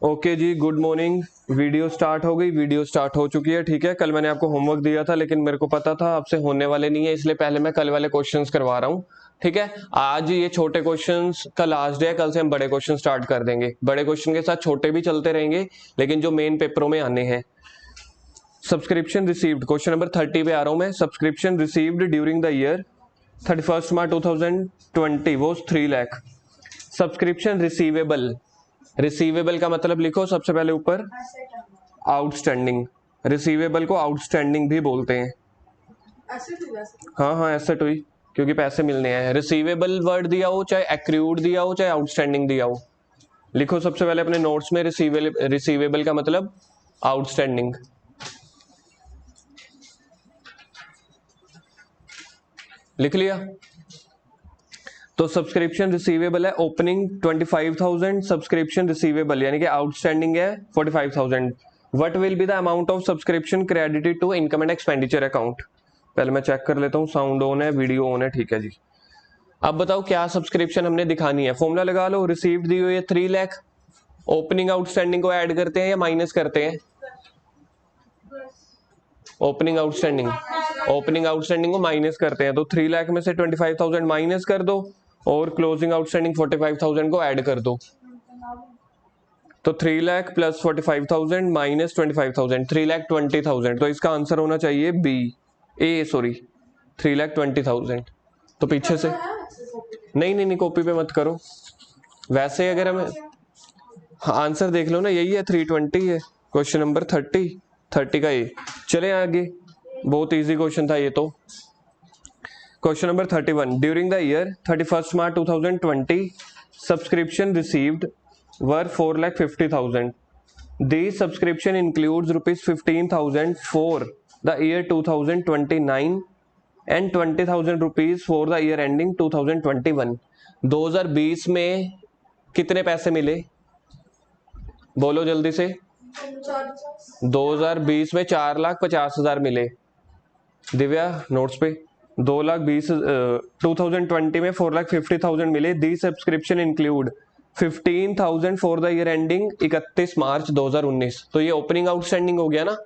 Okay जी, good morning. Video start हो गई, video start हो चुकी है। ठीक है, कल मैंने आपको होमवर्क दिया था लेकिन मेरे को पता था आपसे होने वाले नहीं है, इसलिए पहले मैं कल वाले क्वेश्चंस करवा रहा हूँ। ठीक है, आज ये छोटे क्वेश्चंस का लास्ट डे है, कल से हम बड़े क्वेश्चन स्टार्ट कर देंगे। बड़े क्वेश्चन के साथ छोटे भी चलते रहेंगे लेकिन जो मेन पेपरों में आने हैं। सब्सक्रिप्शन रिसीव्ड, क्वेश्चन नंबर 30 पे आ रहा हूं मैं। Subscription received during the year 31 मार्च 2020 वो 3 लाख। सब्सक्रिप्शन रिसीवेबल, रिसीवेबल का मतलब लिखो सबसे पहले ऊपर आउटस्टैंडिंग। रिसीवेबल को आउटस्टैंडिंग भी बोलते हैं। हाँ हाँ, एसेट हुई क्योंकि पैसे मिलने हैं। रिसीवेबल वर्ड दिया हो, चाहे एक्रूड दिया हो, चाहे आउटस्टैंडिंग दिया हो, लिखो सबसे पहले अपने नोट्स में रिसीवेबल का मतलब आउटस्टैंडिंग। लिख लिया? तो सब्सक्रिप्शन रिसीवेबल है ओपनिंग 25,000, सब्सक्रिप्शन रिसीवेबल यानी कि आउटस्टैंडिंग है 45,000। What will be the amount of subscription credited to income and expenditure account. पहले मैं चेक कर लेता हूँ, साउंड ऑन है, वीडियो ऑन है, ठीक है जी। अब बताओ क्या सब्सक्रिप्शन हमने दिखानी है। फॉर्मूला लगा लो, रिसीव्ड दी हुई है 3 लाख, ओपनिंग आउटस्टैंडिंग को ऐड करते हैं या माइनस करते हैं? ओपनिंग आउटस्टैंडिंग, ओपनिंग आउटस्टैंडिंग को माइनस करते हैं। तो 3 लाख में से 25,000 माइनस कर दो और क्लोजिंग आउटस्टैंडिंग 45,000 को ऐड कर दो। तो 3 लाख प्लस 45,000 माइनस 25,000, 3,20,000। तो इसका आंसर होना चाहिए बी, ए सॉरी 3,20,000। तो पीछे से नहीं नहीं नहीं, कॉपी पे मत करो। वैसे अगर हमें आंसर देख लो ना, यही है 320 है। क्वेश्चन नंबर 30 का ये। चले आगे, बहुत इजी क्वेश्चन था ये तो। Question number 31, during the year 31 March 2020 subscription received were 4,50,000। This subscription includes rupees 15,000 for the year 2029 and 20,000 rupees for the year ending 2021। 2020 में कितने पैसे मिले, बोलो जल्दी से। 2020 में 4,50,000 मिले। दिव्या नोट्स पे 2020 में 4,50,000 मिले। The subscription include 15,000 for the year ending 31 मार्च 2019। तो ये ओपनिंग आउटस्टैंडिंग हो गया ना,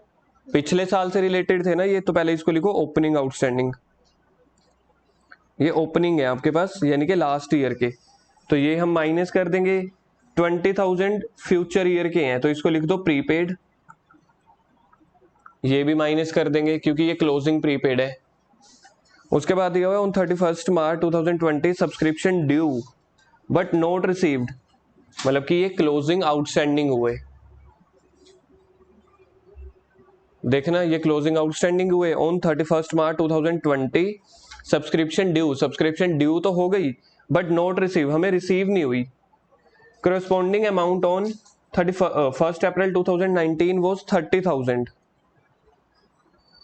पिछले साल से रिलेटेड थे ना ये, तो पहले इसको लिखो ओपनिंग आउटस्टैंडिंग। ये ओपनिंग है आपके पास यानी कि लास्ट ईयर के, तो ये हम माइनस कर देंगे। 20,000 फ्यूचर ईयर के हैं तो इसको लिख दो प्रीपेड, ये भी माइनस कर देंगे क्योंकि ये क्लोजिंग प्रीपेड है। उसके बाद दिया हुआ है on 31 March 2020 subscription due but not received, मतलब कि ये क्लोजिंग आउटस्टैंडिंग हुए। देखना, ये क्लोजिंग आउटस्टैंडिंग हुए on 31 March 2020 subscription due. Subscription due तो हो गई बट नॉट रिसीव, हमें रिसीव नहीं हुई। Corresponding amount on 31 April 2019 was 30,000।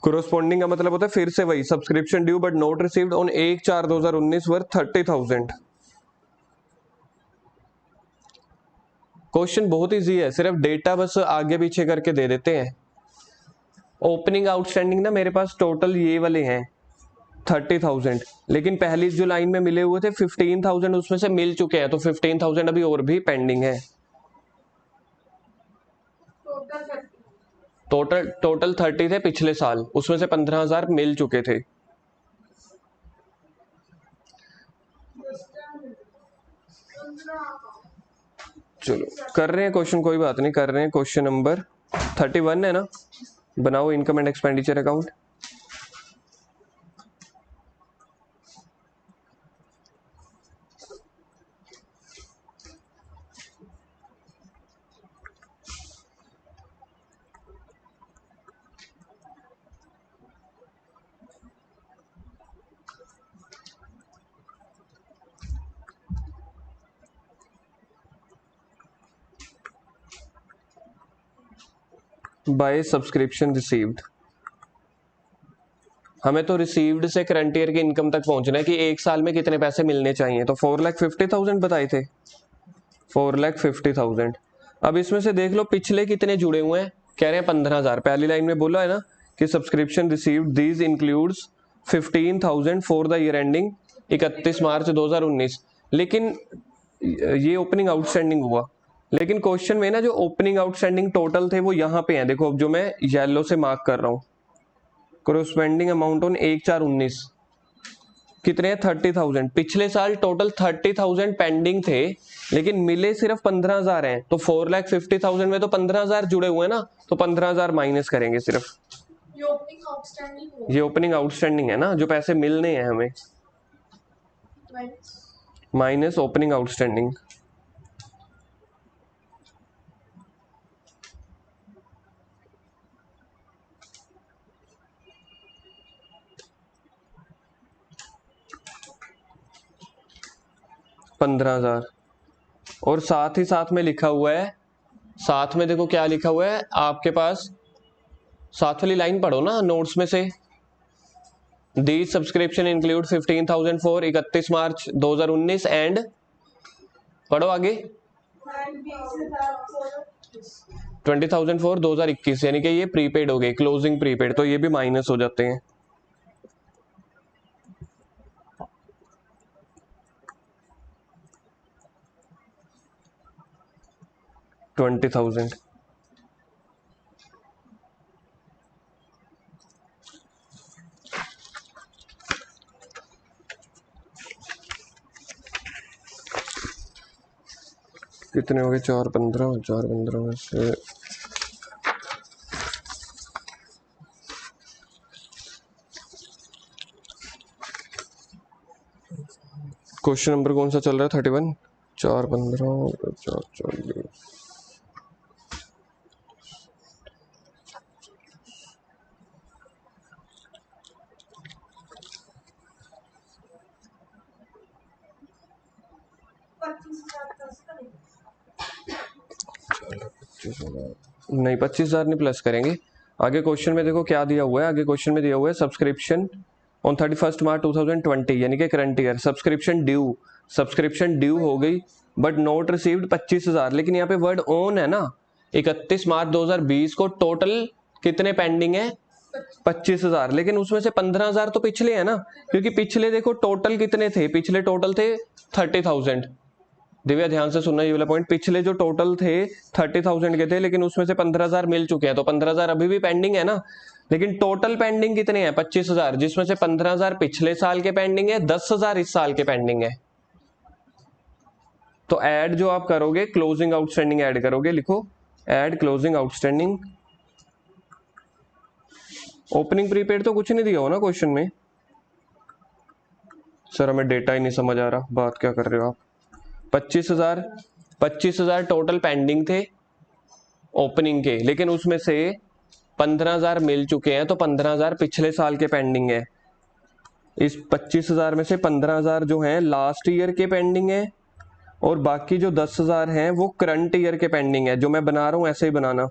Corresponding का मतलब होता है फिर से वही, subscription due but not received on 1/4/2019 worth 30,000। Question बहुत इजी है, सिर्फ डेटा बस आगे पीछे करके दे देते हैं। ओपनिंग आउटस्टैंडिंग ना मेरे पास टोटल ये वाले हैं 30,000, लेकिन पहली जो लाइन में मिले हुए थे 15,000 उसमें से मिल चुके हैं, तो 15,000 अभी और भी पेंडिंग है। टोटल 30 थे पिछले साल, उसमें से 15,000 मिल चुके थे। चलो कर रहे हैं क्वेश्चन, कोई बात नहीं, कर रहे हैं। क्वेश्चन नंबर 31 है ना, बनाओ income and expenditure account. By subscription received, हमें तो रिसीव्ड से करंट ईयर की इनकम तक पहुंचना है कि एक साल में कितने पैसे मिलने चाहिए। तो 4,50,000 बताए थे, 4,50,000। अब इसमें से देख लो पिछले कितने जुड़े हुए हैं, कह रहे हैं 15,000। पहली लाइन में बोला है ना कि subscription received these includes 15,000 for the year ending 31 मार्च 2019, लेकिन ये ओपनिंग आउटस्टैंडिंग हुआ लेकिन क्वेश्चन में ना जो ओपनिंग आउटस्टैंडिंग टोटल थे वो यहाँ पे हैं, देखो अब जो मैं येलो से मार्क कर रहा हूँ, कोरोस्पेंडिंग अमाउंट ऑन 1/4/19 कितने हैं 30,000। पिछले साल टोटल 30,000 पेंडिंग थे लेकिन मिले सिर्फ 15,000 हैं, तो 4,50,000 में तो 15,000 जुड़े हुए हैं ना, तो 15,000 माइनस करेंगे सिर्फ। ये ओपनिंग आउटस्टैंडिंग है ना, जो पैसे मिलने हैं हमें, माइनस ओपनिंग आउटस्टैंडिंग। $15,000 और साथ ही साथ में लिखा हुआ है, साथ में देखो क्या लिखा हुआ है आपके पास, साथ वाली लाइन पढ़ो ना नोट्स में से। The subscription include 15,000 for 31 March 2019 and पढ़ो आगे 20,000 फॉर 2021, यानी कि ये प्रीपेड हो गए, क्लोजिंग प्रीपेड, तो ये भी माइनस हो जाते हैं। $20,000 कितने हो गए 4,15 में से क्वेश्चन नंबर कौन सा चल रहा है 31, 4,15 4,40 नहीं 25,000 नहीं प्लस करेंगे। आगे क्वेश्चन में देखो क्या दिया हुआ है, आगे क्वेश्चन में दिया हुआ है सब्सक्रिप्शन ऑन 31 मार्च 2020 यानी कि करंट ईयर, सब्सक्रिप्शन ड्यू हो गई बट नॉट रिसीव्ड 25,000, लेकिन यहाँ पे वर्ड ऑन है ना, 31 मार्च 2020 को टोटल कितने पेंडिंग है 25,000, लेकिन उसमें से 15,000 तो पिछले है ना, क्योंकि पिछले देखो टोटल कितने थे, पिछले टोटल थे 30,000। दिव्या ध्यान से सुनना ये वाला पॉइंट, पिछले जो टोटल थे 30,000 के थे लेकिन उसमें से 15,000 मिल चुके हैं, तो 15,000 अभी भी पेंडिंग है ना, लेकिन टोटल पेंडिंग कितने हैं 25,000, जिसमें से 15,000 पिछले साल के पेंडिंग है, 10,000 इस साल के पेंडिंग है। तो ऐड जो आप करोगे क्लोजिंग आउटस्टैंडिंग ऐड करोगे, लिखो add closing outstanding. Opening prepaid तो कुछ नहीं दिया हो ना क्वेश्चन में, सर हमें डेटा ही नहीं समझ आ रहा, बात क्या कर रहे हो आप। 25,000 टोटल पेंडिंग थे ओपनिंग के, लेकिन उसमें से 15,000 मिल चुके हैं, तो 15,000 पिछले साल के पेंडिंग है। इस 25,000 में से 15,000 जो हैं लास्ट ईयर के पेंडिंग है, और बाकी जो 10,000 हैं वो करंट ईयर के पेंडिंग है। जो मैं बना रहा हूं ऐसे ही बनाना,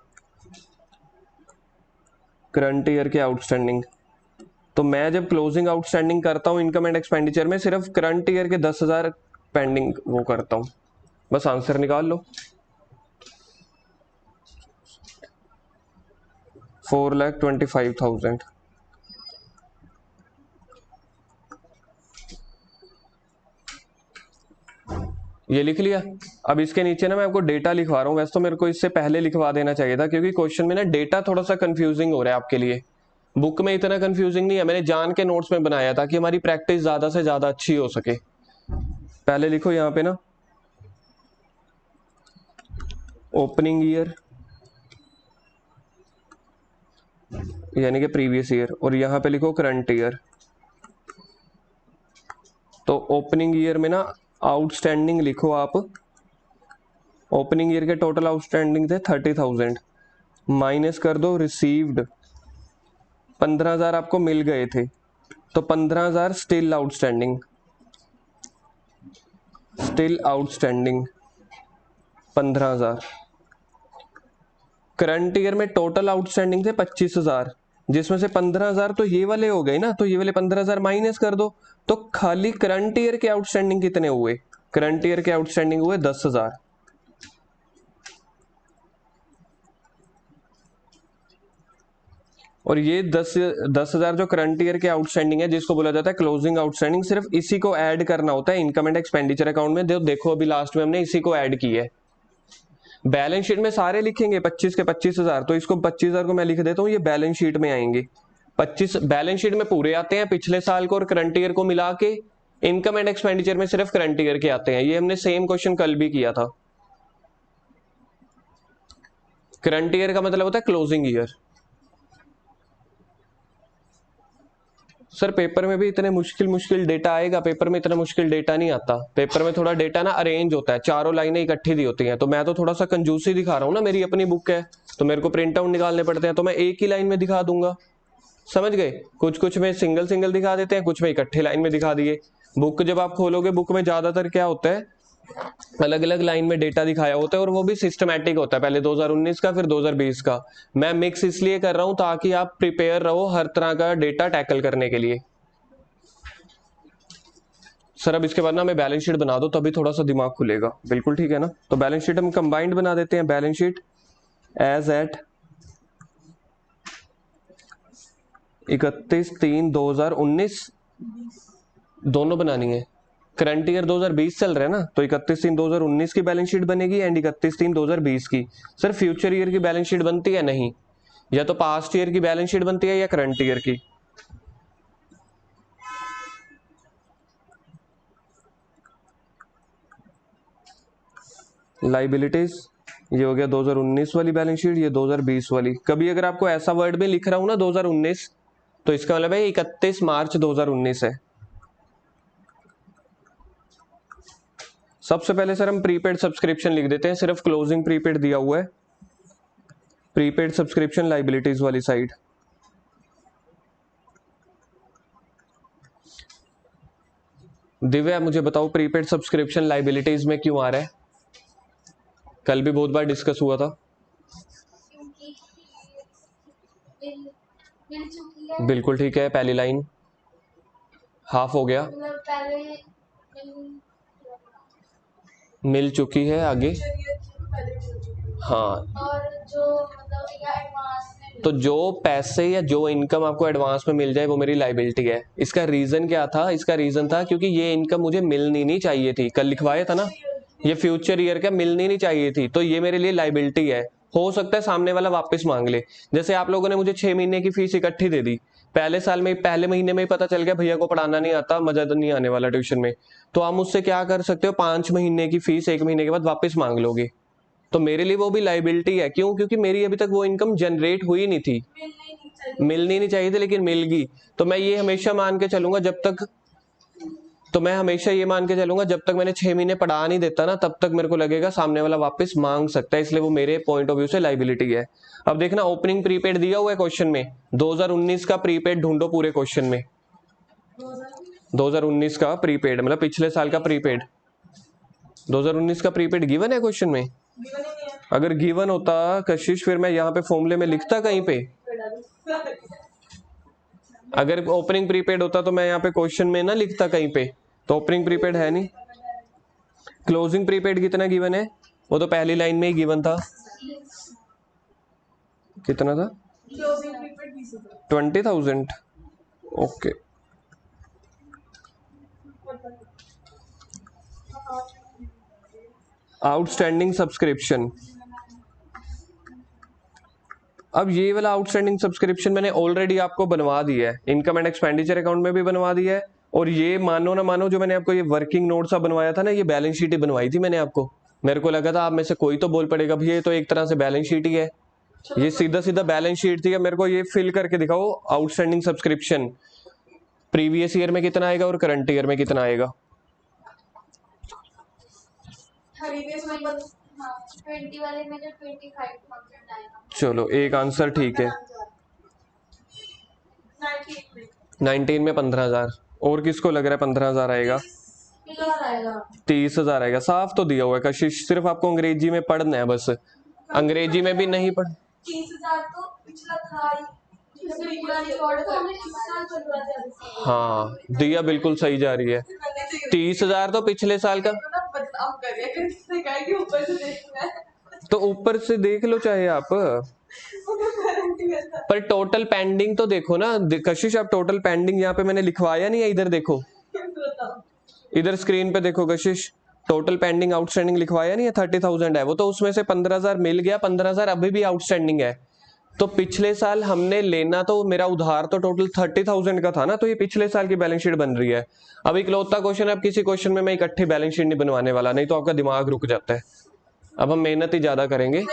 करंट ईयर के आउटस्टैंडिंग। तो मैं जब क्लोजिंग आउटस्टैंडिंग करता हूं इनकम एंड एक्सपेंडिचर में, सिर्फ करंट ईयर के 10,000 पेंडिंग वो करता हूं, बस आंसर निकाल लो। 4,25,000। ये लिख लिया। अब इसके नीचे ना मैं आपको डेटा लिखवा रहा हूँ, वैसे तो मेरे को इससे पहले लिखवा देना चाहिए था, क्योंकि क्वेश्चन में ना डेटा थोड़ा सा कंफ्यूजिंग हो रहा है आपके लिए। बुक में इतना कंफ्यूजिंग नहीं है, मैंने जान के नोट्स में बनाया था कि हमारी प्रैक्टिस ज्यादा से ज्यादा अच्छी हो सके। पहले लिखो यहाँ पे ना ओपनिंग ईयर यानी कि प्रीवियस ईयर, और यहाँ पे लिखो करंट ईयर। तो ओपनिंग ईयर में ना आउटस्टैंडिंग लिखो आप, ओपनिंग ईयर के टोटल आउटस्टैंडिंग थे 30,000, माइनस कर दो रिसीव्ड, 15,000 आपको मिल गए थे, तो 15,000 स्टिल आउटस्टैंडिंग 15,000। करंट ईयर में टोटल आउटस्टैंडिंग थे 25,000, जिसमें से 15,000 तो ये वाले हो गए ना, तो ये वाले 15,000 माइनस कर दो, तो खाली करंट ईयर के आउटस्टैंडिंग कितने हुए, करंट ईयर के आउटस्टैंडिंग हुए 10,000। और ये 10,000 जो करंट ईयर के आउटस्टैंडिंग है, जिसको बोला जाता है क्लोजिंग आउटस्टैंडिंग, सिर्फ इसी को ऐड करना होता है इनकम एंड एक्सपेंडिचर अकाउंट में। देखो अभी लास्ट में हमने इसी को ऐड की है, बैलेंस शीट में सारे लिखेंगे 25 के 25,000, तो इसको 25,000 को मैं लिख देता हूँ, ये बैलेंस शीट में आएंगे। 25 बैलेंस शीट में पूरे आते हैं, पिछले साल को और करंट ईयर को मिला के। इनकम एंड एक्सपेंडिचर में सिर्फ करंट ईयर के आते हैं। ये हमने सेम क्वेश्चन कल भी किया था। करंट ईयर का मतलब होता है क्लोजिंग ईयर। सर पेपर में भी इतने मुश्किल मुश्किल डेटा आएगा? पेपर में इतना मुश्किल डेटा नहीं आता। पेपर में थोड़ा डेटा ना अरेंज होता है, चारों लाइनें इकट्ठी दी होती हैं। तो मैं तो थोड़ा सा कंजूसी दिखा रहा हूँ ना, मेरी अपनी बुक है तो मेरे को प्रिंट आउट निकालने पड़ते हैं, तो मैं एक ही लाइन में दिखा दूंगा। समझ गए? कुछ कुछ में सिंगल सिंगल दिखा देते हैं, कुछ में इकट्ठे लाइन में दिखा दिए। बुक जब आप खोलोगे, बुक में ज्यादातर क्या होता है, अलग अलग लाइन में डेटा दिखाया होता है, और वो भी सिस्टमैटिक होता है, पहले 2019 का फिर 2020 का। मैं मिक्स इसलिए कर रहा हूं ताकि आप प्रिपेयर रहो हर तरह का डेटा टैकल करने के लिए। सर अब इसके बाद ना मैं बैलेंस शीट बना दो, तभी थोड़ा सा दिमाग खुलेगा। बिल्कुल ठीक है ना। तो बैलेंस शीट हम कंबाइंड बना देते हैं। बैलेंस शीट एज एट 31/3/2019 दोनों बनानी है। करंट ईयर 2020 चल रहा है ना, तो 31/3/2019 की बैलेंस शीट बनेगी एंड 31/3/2020 की। सर फ्यूचर ईयर की बैलेंस शीट बनती है? नहीं, या तो पास्ट ईयर की बैलेंस शीट बनती है या करंट ईयर की। लाइबिलिटीज ये हो गया 2019 वाली बैलेंस शीट, ये 2020 वाली। कभी अगर आपको ऐसा वर्ड में लिख रहा हूं ना 2019, तो इसका मतलब है 31 मार्च 2019 है। सबसे पहले सर हम प्रीपेड सब्सक्रिप्शन लिख देते हैं, सिर्फ क्लोजिंग प्रीपेड दिया हुआ है। प्रीपेड सब्सक्रिप्शन लाइबिलिटीज वाली साइड। दिव्या मुझे बताओ प्रीपेड सब्सक्रिप्शन लाइबिलिटीज में क्यों आ रहा है? कल भी बहुत बार डिस्कस हुआ था। बिल्कुल ठीक है, पहली लाइन हाफ हो गया, मिल चुकी है। आगे हाँ, और जो मतलब तो जो पैसे या जो इनकम आपको एडवांस में मिल जाए वो मेरी लाइबिलिटी है। इसका रीजन क्या था? इसका रीजन था क्योंकि ये इनकम मुझे मिलनी नहीं चाहिए थी। कल लिखवाया था ना, ये फ्यूचर ईयर का मिलनी नहीं चाहिए थी, तो ये मेरे लिए लाइबिलिटी है। हो सकता है सामने वाला वापस मांग ले। जैसे आप लोगों ने मुझे 6 महीने की फीस इकट्ठी दे दी, पहले साल में पहले महीने में ही पता चल गया भैया को पढ़ाना नहीं आता, मजा तो नहीं आने वाला ट्यूशन में, तो आप मुझसे क्या कर सकते हो, 5 महीने की फीस 1 महीने के बाद वापस मांग लोगे। तो मेरे लिए वो भी लाइबिलिटी है। क्यों? क्योंकि मेरी अभी तक वो इनकम जनरेट हुई नहीं थी, मिलनी नहीं चाहिए थी, लेकिन मिल गई। तो मैं ये हमेशा मान के चलूंगा जब तक जब तक मैंने 6 महीने पढ़ा नहीं देता ना, तब तक मेरे को लगेगा सामने वाला वापस मांग सकता है, इसलिए वो मेरे पॉइंट ऑफ व्यू से लाइबिलिटी है। अब देखना, ओपनिंग प्रीपेड दिया हुआ है क्वेश्चन में, 2019 का प्रीपेड ढूंढो पूरे क्वेश्चन में। 2019 का प्रीपेड मतलब पिछले साल का प्रीपेड। 2019 का प्रीपेड गिवन है क्वेश्चन में? अगर गिवन होता कशिश, फिर मैं यहाँ पे फॉर्मूले में लिखता कहीं पे। अगर ओपनिंग प्रीपेड होता तो मैं यहाँ पे क्वेश्चन में ना लिखता कहीं पे, तो ओपनिंग प्रीपेड है नहीं। क्लोजिंग प्रीपेड कितना गिवन है? वो तो पहली लाइन में ही गिवन था। कितना था? 20,000। Okay, outstanding subscription. अब ये वाला आउटस्टैंडिंग सब्सक्रिप्शन मैंने ऑलरेडी आपको बनवा दिया है, इनकम एंड एक्सपेंडिचर अकाउंट में भी बनवा दिया है। और ये मानो ना मानो, जो मैंने आपको ये वर्किंग नोट सा बनवाया था ना, ये बैलेंस शीट ही बनवाई थी मैंने आपको। मेरे को लगा था आप में से कोई तो बोल पड़ेगा भैया ये तो एक तरह से बैलेंस शीट ही है। ये सीधा सीधा बैलेंस शीट थी। मेरे को ये फिल करके दिखाओ, आउटस्टैंडिंग सब्सक्रिप्शन प्रीवियस ईयर में कितना आएगा और करंट ईयर में कितना आएगा। चलो एक आंसर ठीक है, 19 में 15,000। और किसको लग रहा है 15,000 आएगा? 30,000 आएगा। साफ तो दिया हुआ है कशिश, सिर्फ आपको अंग्रेजी में पढ़ना है बस। अंग्रेजी में भी नहीं पढ़, 30,000 तो पिछला था ही। हाँ दिया बिल्कुल सही जा रही है। 30,000 तो पिछले साल का, तो ऊपर से देख लो चाहे आप, पर टोटल पेंडिंग तो देखो ना कशिश। आप टोटल पेंडिंग यहाँ पे मैंने लिखवाया नहीं है, इधर देखो, इधर स्क्रीन पे देखो कशिश, टोटल पेंडिंग आउटस्टैंडिंग लिखवाया नहीं है 30,000 है वो, तो उसमें से 15,000 मिल गया, 15,000 अभी भी आउटस्टैंडिंग है। तो पिछले साल हमने लेना, तो मेरा उधार तो टोटल 30,000 का था ना, तो ये पिछले साल की बैलेंस शीट बन रही है। अब इकलौता क्वेश्चन है, अब किसी क्वेश्चन में मैं इकट्ठी बैलेंस शीट नहीं बनवाने वाला, नहीं तो आपका दिमाग रुक जाता है। अब हम मेहनत ही ज्यादा करेंगे।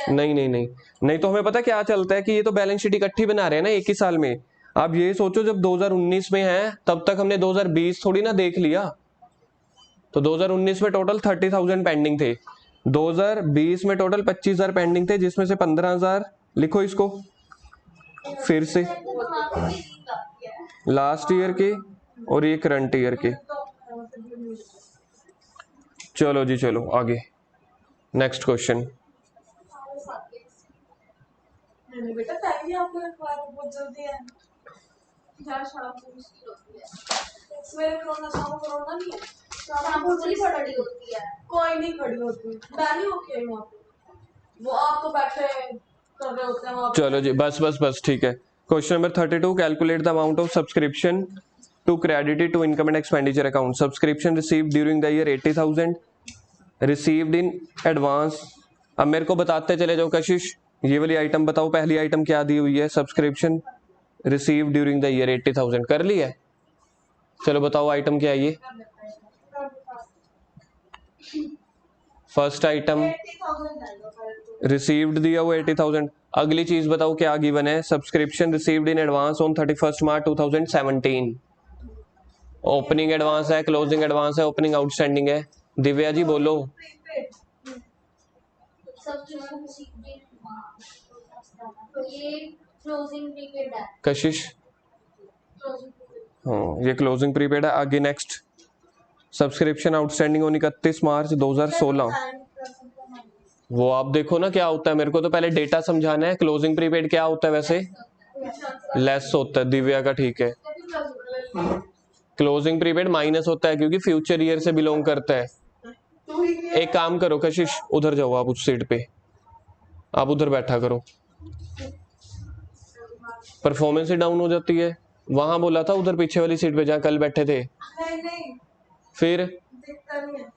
नहीं नहीं नहीं नहीं, तो हमें पता क्या चलता है कि ये तो बैलेंस शीट इकट्ठी बना रहे हैं ना एक ही साल में। आप ये सोचो जब 2019 में है तब तक हमने 2020 थोड़ी ना देख लिया। तो 2019 में टोटल 30,000 पेंडिंग थे, 2020 में टोटल 25,000 पेंडिंग थे, जिसमें से 15,000 लिखो इसको फिर से लास्ट ईयर के और ये करंट ईयर के। चलो जी चलो आगे, नेक्स्ट क्वेश्चन। नहीं बेटा टाइम ही आपको रखवा दो, बहुत जल्दी है यार, शाम को मुश्किल होती है, सवेरे करोना शाम को करोना नहीं है, शाम को बड़ी खड़ी होती है, कोई नहीं खड़ी होती, मैं नहीं होके वहाँ पे, वो आप तो बैठे कर रहे होते हैं वहाँ पे। चलो जी बस बस बस ठीक है। Question number 32, calculate the amount of subscription to credited to income and expenditure account. Subscription received during the year 80,000, received in advance. अब मेरे को बताते चले जाओ कशिश, ये वाली आइटम बताओ, पहली आइटम क्या दी हुई है, subscription received during the year 80,000 कर ली है। चलो बताओ आइटम क्या है ये। फर्स्ट आइटम रिसीव्ड दिया हुआ 80,000। अगली चीज बताओ क्या गिवन है, subscription received in advance on 31 March 2017। Opening advance है, क्लोजिंग एडवांस है, ओपनिंग आउटस्टैंडिंग है। दिव्या जी बोलो। ये क्लोजिंग प्रीपेड है। कशिश हाँ ये क्लोजिंग प्रीपेड है। आगे नेक्स्ट, सब्सक्रिप्शन आउटस्टैंडिंग ऑन 31 मार्च 2016। वो आप देखो ना क्या होता है, मेरे को तो पहले डेटा समझाना है। क्लोजिंग प्रीपेड क्या होता है वैसे, लेस होता है। दिव्या का ठीक है। क्लोजिंग प्रीपेड माइनस होता है क्योंकि फ्यूचर ईयर से बिलोंग करता है। एक काम करो कशिश, उधर जाओ आप उस सीट पे, आप उधर बैठा करो। परफॉर्मेंस ही डाउन हो जाती है। वहां बोला था उधर पीछे वाली सीट पे जहां कल बैठे थे। नहीं फिर दिखता नहीं है।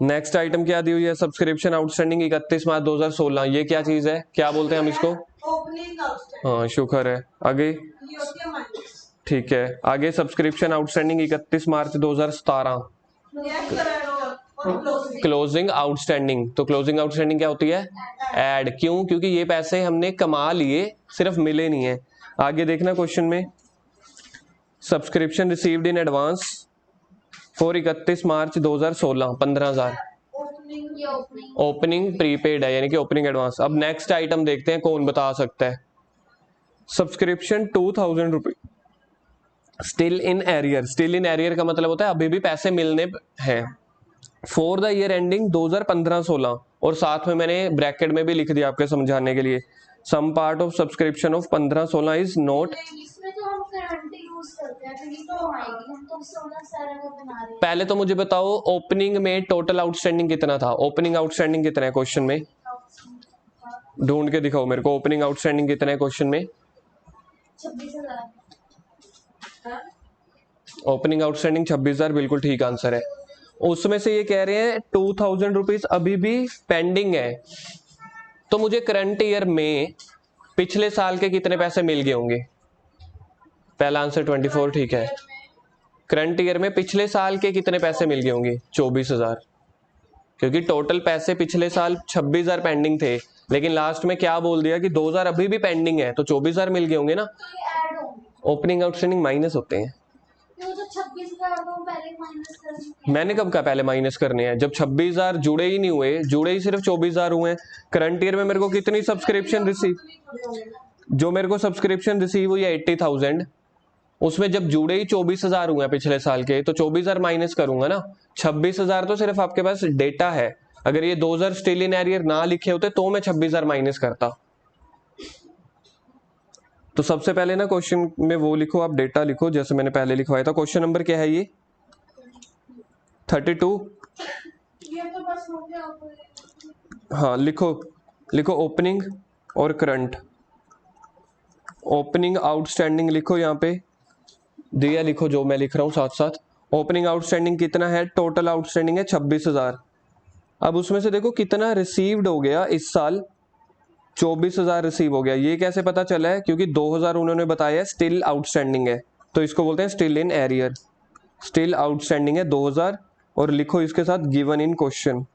नेक्स्ट आइटम क्या दी हुई है, सब्सक्रिप्शन आउटस्टैंडिंग 31 मार्च 2016। ये क्या चीज है, क्या बोलते हैं हम इसको, ओपनिंग आउटस्टैंडिंग, हाँ शुक्र है। आगे ये होती है माइनस, ठीक है। आगे सब्सक्रिप्शन आउटस्टैंडिंग 31 मार्च 2017। ये करेक्ट और क्लोजिंग। क्लोजिंग आउटस्टैंडिंग, तो क्लोजिंग आउटस्टैंडिंग क्या होती है, ऐड। क्यों, क्योंकि ये पैसे हमने कमा लिए, सिर्फ मिले नहीं है। आगे देखना क्वेश्चन में, subscription received in advance for 31 March 2016 15,000। Opening prepaid है यानी कि ओपनिंग एडवांस। अब नेक्स्ट आइटम देखते हैं कौन बता सकता है। सब्सक्रिप्शन 2,000 रुपये still in arrear. Still in arrear का मतलब होता है अभी भी पैसे मिलने हैं। फॉर द ईयर एंडिंग 2015-16, और साथ में मैंने ब्रैकेट में भी लिख दिया आपके समझाने के लिए, some part of subscription of 15-16 is not. इसमें तो हम करंट यूज करते हैं, फिर तो आएगी, हम तो 16 सारा का बना रहे हैं। पहले तो मुझे बताओ ओपनिंग में टोटल आउटस्टैंडिंग कितना था, ओपनिंग आउटस्टैंडिंग कितना है क्वेश्चन में, ढूंढ के दिखाओ मेरे को। ओपनिंग आउटस्टैंडिंग कितना है क्वेश्चन में, 26,000। ओपनिंग आउटस्टैंडिंग 26,000 बिल्कुल ठीक आंसर है। उसमें से ये कह रहे हैं 2,000 रुपीज अभी भी पेंडिंग है, तो मुझे करंट ईयर में पिछले साल के कितने पैसे मिल गए होंगे। पहला आंसर 24 ठीक है। करंट ईयर में पिछले साल के कितने पैसे मिल गए होंगे, 24,000, क्योंकि टोटल पैसे पिछले साल 26,000 पेंडिंग थे, लेकिन लास्ट में क्या बोल दिया कि 2,000 अभी भी पेंडिंग है, तो 24,000 मिल गए होंगे ना। तो ये ऐड होंगे, ओपनिंग आउटस्टैंडिंग माइनस होते हैं। तो 26,000 को पहले माइनस करनी। मैंने कब कहा पहले माइनस करने हैं, जब 26,000 जुड़े ही नहीं हुए, जुड़े ही सिर्फ 24,000 हुए हैं। करंट ईयर में मेरे को कितनी सब्सक्रिप्शन रिसीव, जो मेरे को सब्सक्रिप्शन रिसीव हुई है 80,000, उसमें जब जुड़े ही 24,000 हुए हैं पिछले साल के, तो 24,000 माइनस करूंगा ना। 26,000 तो सिर्फ आपके पास डेटा है, अगर ये 2,000 स्टिल इन एरियर ना लिखे होते तो मैं 26,000 माइनस करता। तो सबसे पहले ना क्वेश्चन में वो लिखो, आप डेटा लिखो जैसे मैंने पहले लिखवाया था। क्वेश्चन नंबर क्या है ये, 32। ये तो बस हो गया। हाँ लिखो, लिखो ओपनिंग और करंट। ओपनिंग आउटस्टैंडिंग लिखो यहाँ पे, दिया लिखो जो मैं लिख रहा हूँ साथ साथ। ओपनिंग आउटस्टैंडिंग कितना है, टोटल आउटस्टैंडिंग है 26,000। अब उसमें से देखो कितना रिसीव्ड हो गया इस साल, 24,000 रिसीव हो गया। ये कैसे पता चला है, क्योंकि 2,000 उन्होंने बताया स्टिल आउटस्टैंडिंग है, तो इसको बोलते हैं still in arrear. Still outstanding है 2,000, और लिखो इसके साथ गिवन इन क्वेश्चन,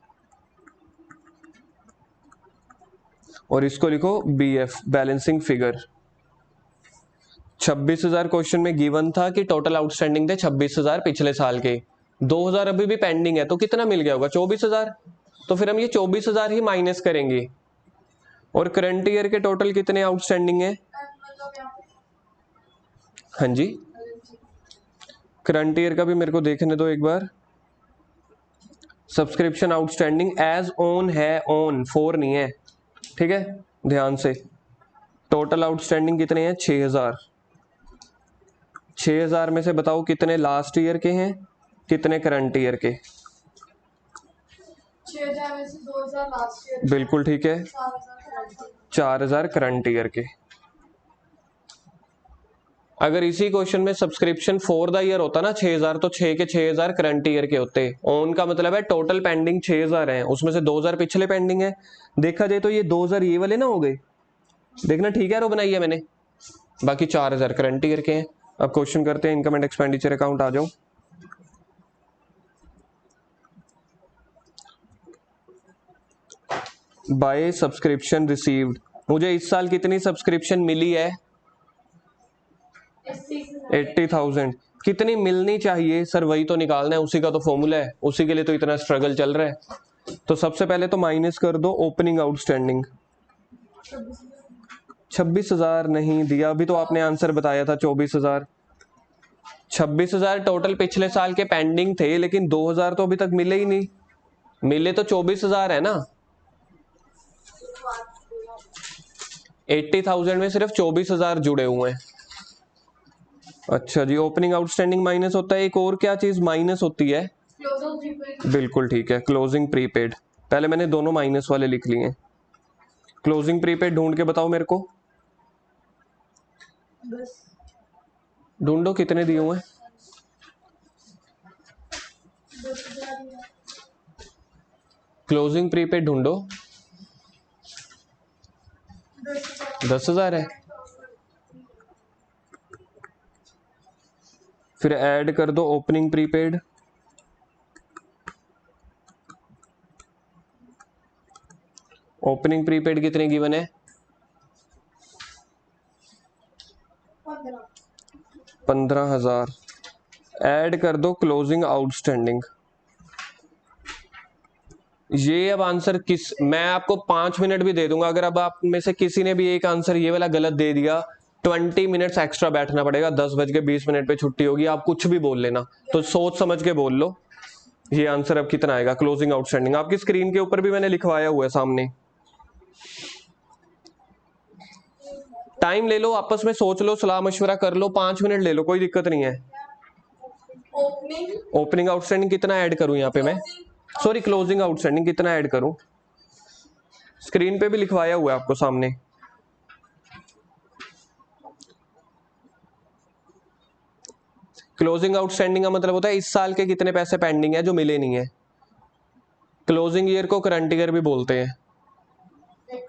और इसको लिखो BF बैलेंसिंग फिगर। 26,000 क्वेश्चन में गिवन था कि टोटल आउटस्टैंडिंग थे 26,000 पिछले साल के, 2,000 अभी भी पेंडिंग है, तो कितना मिल गया होगा 24,000। तो फिर हम ये 24,000 ही माइनस करेंगे। और करंट ईयर के टोटल कितने आउटस्टैंडिंग है? मतलब यहाँ पे हाँ जी, करंट ईयर का भी मेरे को देखने दो एक बार। सब्सक्रिप्शन आउटस्टैंडिंग एज ऑन है, ऑन फॉर नहीं है, ठीक है, ध्यान से। टोटल आउटस्टैंडिंग कितने हैं? 6,000। 6,000 में से बताओ कितने लास्ट ईयर के हैं, कितने करंट ईयर के? 6,000 में से 2,000 लास्ट ईयर, बिल्कुल ठीक है, 4,000 4,000 करंट ईयर के। अगर इसी क्वेश्चन में सब्सक्रिप्शन फॉर द ईयर होता ना 6,000, तो 6 के 6,000 करंट ईयर के होते। ऑन का मतलब है टोटल पेंडिंग 6,000 है, उसमें से 2,000 पिछले पेंडिंग है। देखा जाए तो ये 2,000 ये वाले ना हो गए, देखना ठीक है, रो बनाई है मैंने, बाकी 4,000 करंट ईयर के हैं। अब क्वेश्चन करते हैं, इनकम एंड एक्सपेंडिचर अकाउंट आ जाओ। बाय सब्सक्रिप्शन रिसीव्ड, मुझे इस साल कितनी सब्सक्रिप्शन मिली है? 80,000। कितनी मिलनी चाहिए सर, वही तो निकालना है, उसी का तो फॉर्मूला है, उसी के लिए तो इतना स्ट्रगल चल रहा है। तो सबसे पहले तो माइनस कर दो ओपनिंग आउटस्टैंडिंग। 26,000 नहीं दिया, अभी तो आपने आंसर बताया था 24,000। 26,000 टोटल पिछले साल के पेंडिंग थे, लेकिन 2,000 तो अभी तक मिले ही नहीं, मिले तो 24,000 है ना। 80,000 में सिर्फ 24,000 जुड़े हुए हैं। अच्छा जी, ओपनिंग आउटस्टैंडिंग माइनस होता है, एक और क्या चीज माइनस होती है? Closing prepaid. बिल्कुल ठीक है, क्लोजिंग प्रीपेड। पहले मैंने दोनों माइनस वाले लिख लिए। क्लोजिंग प्रीपेड ढूंढ के बताओ मेरे को, ढूंढो कितने दिए हुए हैं। 10,000 क्लोजिंग प्रीपेड ढूंढो, 10,000 है। फिर ऐड कर दो ओपनिंग प्रीपेड, ओपनिंग प्रीपेड कितने गिवन है? 15,000। ऐड कर दो क्लोजिंग आउटस्टैंडिंग। ये अब आंसर किस, मैं आपको 5 मिनट भी दे दूंगा, अगर अब आप में से किसी ने भी एक आंसर ये वाला गलत दे दिया, 20 मिनट्स एक्स्ट्रा बैठना पड़ेगा, 10:20 पे छुट्टी होगी, आप कुछ भी बोल लेना, तो सोच समझ के बोल लो। ये आंसर अब कितना आएगा क्लोजिंग आउटस्टैंडिंग, आपकी स्क्रीन के ऊपर भी मैंने लिखवाया हुआ है सामने। टाइम ले लो, आपस में सोच लो, सलाह मशवरा कर लो, 5 मिनट ले लो, कोई दिक्कत नहीं है। ओपनिंग ओपनिंग आउटस्टैंडिंग कितना ऐड करूं यहाँ पे मैं, सॉरी क्लोजिंग आउटस्टैंडिंग कितना ऐड करूं? स्क्रीन पे भी लिखवाया हुआ है आपको सामने। क्लोजिंग आउटस्टैंडिंग का मतलब होता है इस साल के कितने पैसे पेंडिंग है जो मिले नहीं है। क्लोजिंग ईयर को करंट ईयर भी बोलते हैं।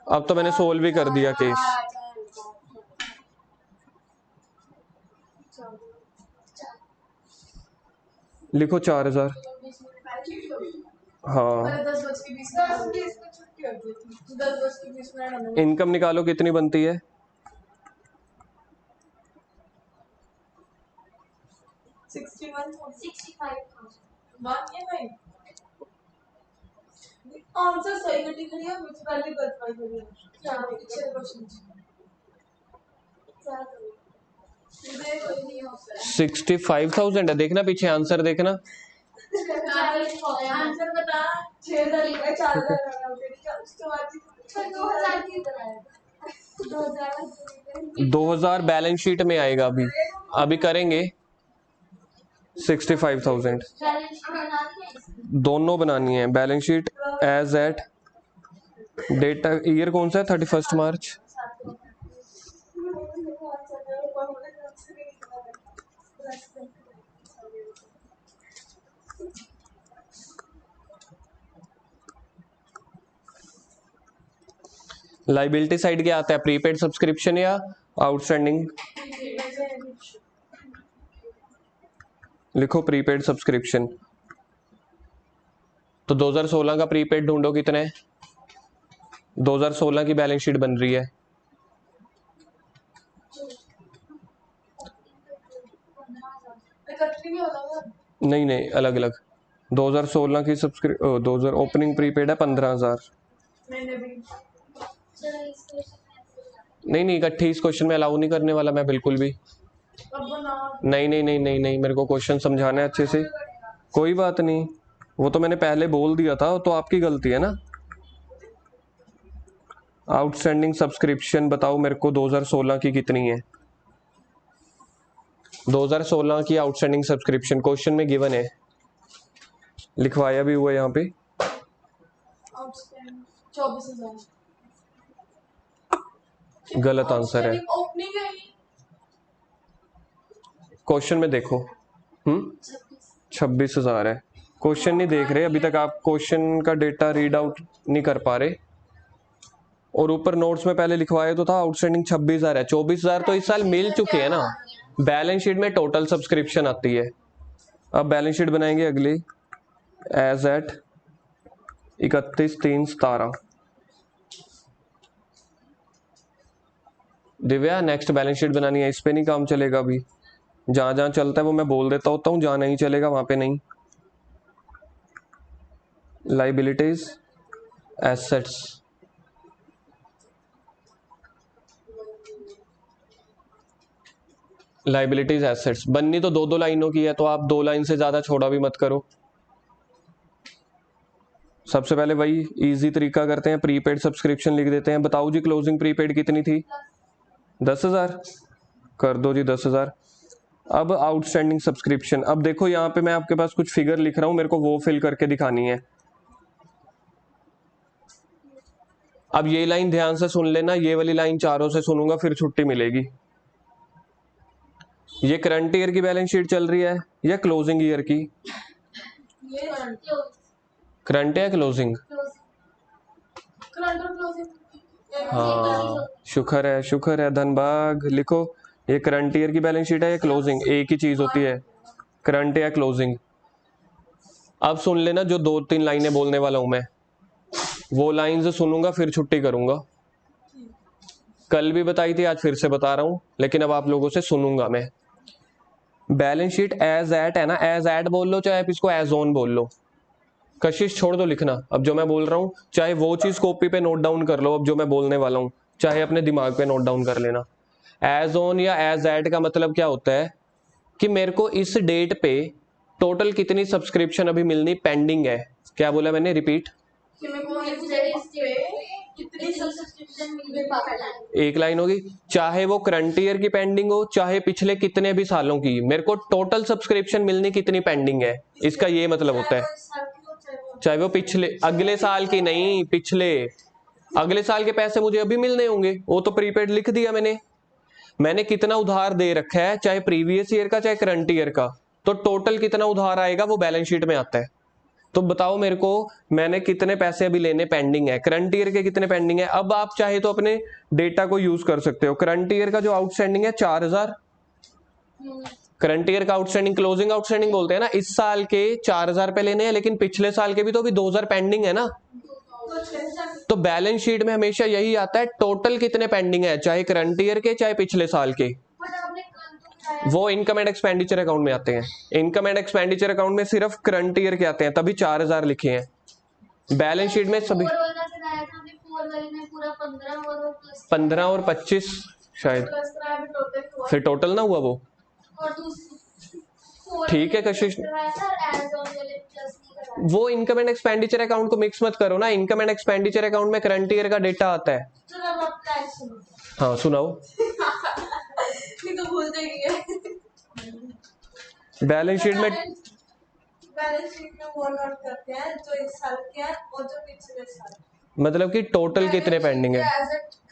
अब तो मैंने सोल्व भी कर दिया केस। लिखो 4,000। हाँ, 10:20 में छुट्टी होती थी, 10:20 इनकम निकालो कितनी बनती है? 65,000। बात ये भाई आंसर सही कैटेगरी है, मुझे पहले बता दो क्या पीछे क्वेश्चन क्या करूं, ये कोई नहीं होता है। 65,000 है, देखना पीछे आंसर देखना। आंसर बता, 6,000 लिखा है, 4,000 लगा फिर उसके बाद 2,000 की बनाया 2,000 2000 बैलेंस शीट में आएगा, अभी अभी करेंगे। 65,000 बैलेंस बना दिया। दोनों बनानी है, balance sheet as at date, year कौन सा है? 31 मार्च। लाइबिलिटी साइड क्या आता है, प्रीपेड सब्सक्रिप्शन या आउटस्टैंडिंग? लिखो प्रीपेड सब्सक्रिप्शन। तो 2016 का प्रीपेड ढूंढो कितने है? 2016 की बैलेंस शीट बन रही है। इकट्ठी नहीं होता था। नहीं नहीं, अलग अलग। 2016 की 2000 ओपनिंग प्रीपेड है 15,000। मैंने भी चलो इस क्वेश्चन में ऐसे होता है। नहीं नहीं, इकट्ठी इस क्वेश्चन में अलाउ नहीं करने वाला मैं बिल्कुल भी। अब बनाओ। नहीं नहीं नहीं नहीं नहीं, मेरे को क्वेश्चन समझाना है अच्छे से। कोई बात नहीं, वो तो मैंने पहले बोल दिया था, तो आपकी गलती है ना। आउटस्टैंडिंग सब्सक्रिप्शन बताओ मेरे को 2016 की कितनी है? 2016 की आउटस्टैंडिंग सब्सक्रिप्शन क्वेश्चन में गिवन है, लिखवाया भी हुआ है यहाँ पे। आउटस्टैंडिंग 24,000। गलत आंसर है। ओपनिंग है ये। क्वेश्चन में देखो। 26,000 है। क्वेश्चन नहीं देख रहे अभी तक आप, क्वेश्चन का डेटा रीड आउट नहीं कर पा रहे। और ऊपर नोट्स में पहले लिखवाया तो था आउटस्टैंडिंग 26,000 है। 24,000 तो इस साल मिल चुके हैं ना। बैलेंस शीट में टोटल सब्सक्रिप्शन आती है। अब बैलेंस शीट बनाएंगे अगली, as at 31/3/17। Divya next balance sheet बनानी है, इस पे नहीं काम चलेगा अभी। जहां जहां चलता है वो मैं बोल देता होता हूँ, जहां नहीं चलेगा वहां पे नहीं। लाइबिलिटीज, एसेट्स, लाइबिलिटीज एसेट्स बननी तो दो दो लाइनों की है, तो आप 2 लाइन से ज्यादा छोड़ा भी मत करो। सबसे पहले वही इजी तरीका करते हैं, प्रीपेड सब्सक्रिप्शन लिख देते हैं। बताओ जी क्लोजिंग प्रीपेड कितनी थी? 10,000। कर दो जी 10,000। अब आउटस्टैंडिंग सब्सक्रिप्शन, अब देखो यहाँ पे मैं आपके पास कुछ फिगर लिख रहा हूं, मेरे को वो फिल करके दिखानी है। अब ये लाइन ध्यान से सुन लेना, ये वाली लाइन चारों से सुनूंगा फिर छुट्टी मिलेगी। ये करंट ईयर की बैलेंस शीट चल रही है या क्लोजिंग ईयर की? ये करंट या क्लोजिंग? करंट और क्लोजिंग। हाँ, शुक्र है धनबाग। लिखो, ये करंट ईयर की बैलेंस शीट है या क्लोजिंग? एक ही चीज होती है, करंट या क्लोजिंग। अब सुन लेना, जो 2-3 लाइनें बोलने वाला हूं मैं, वो लाइंस सुनूंगा फिर छुट्टी करूंगा। कल भी बताई थी, आज फिर से बता रहा हूं, लेकिन अब आप लोगों से सुनूंगा मैं। बैलेंस शीट एज एट है ना, एज एट बोल लो चाहे आप इसको एज ऑन बोल लो। कशिश छोड़ दो लिखना, अब जो मैं बोल रहा हूं चाहे वो चीज कॉपी पे नोट डाउन कर लो, अब जो मैं बोलने वाला हूं चाहे अपने दिमाग पे नोट डाउन कर लेना। एज ऑन या एज एट का मतलब क्या होता है कि मेरे को इस डेट पे टोटल कितनी सब्सक्रिप्शन अभी मिलनी पेंडिंग है। क्या बोला मैंने, रिपीट? कि मेरे को इस डेट पे कितनी सब्सक्रिप्शन मिल पाएगी। एक लाइन होगी, चाहे वो करंट ईयर की पेंडिंग हो चाहे पिछले कितने भी सालों की, मेरे को टोटल सब्सक्रिप्शन मिलनी कितनी पेंडिंग है, इसका ये मतलब होता है। चाहे वो पिछले, अगले साल की नहीं, पिछले, अगले साल के पैसे मुझे अभी मिलने होंगे, वो तो प्रीपेड लिख दिया मैंने कितना उधार दे रखा है, चाहे प्रीवियस ईयर का चाहे करंट ईयर का, तो टोटल कितना उधार आएगा वो बैलेंस शीट में आता है। तो बताओ मेरे को, मैंने कितने पैसे अभी लेने पेंडिंग है, करंट ईयर के कितने पेंडिंग है। अब आप चाहे तो अपने डेटा को यूज कर सकते हो। करंट ईयर का जो आउटस्टैंडिंग है 4,000, करंट ईयर का आउटस्टैंडिंग क्लोजिंग आउटस्टैंडिंग बोलते हैं ना। इस साल के 4,000 पे लेने हैं, लेकिन पिछले साल के भी तो अभी 2,000 पेंडिंग है ना। तो बैलेंस शीट में हमेशा यही आता है, टोटल कितने पेंडिंग है, चाहे करंट ईयर के चाहे पिछले साल के। वो इनकम एंड एक्सपेंडिचर अकाउंट में आते हैं। इनकम एंड एक्सपेंडिचर अकाउंट में सिर्फ करंट ईयर के आते हैं, तभी 4,000 लिखे हैं। बैलेंस शीट में सभी 15 और 25 शायद, फिर टोटल ना हुआ वो। ठीक है कशिश, वो इनकम एंड एक्सपेंडिचर अकाउंट को मिक्स मत करो ना। इनकम एंड एक्सपेंडिचर अकाउंट में करंट ईयर का डेटा आता है। हाँ सुनाओ। नहीं तो भूल जाएगी। बैलेंस शीट में वो नोट करते हैं जो इस साल के हैं और जो पिछले साल, मतलब कि टोटल कितने पेंडिंग है।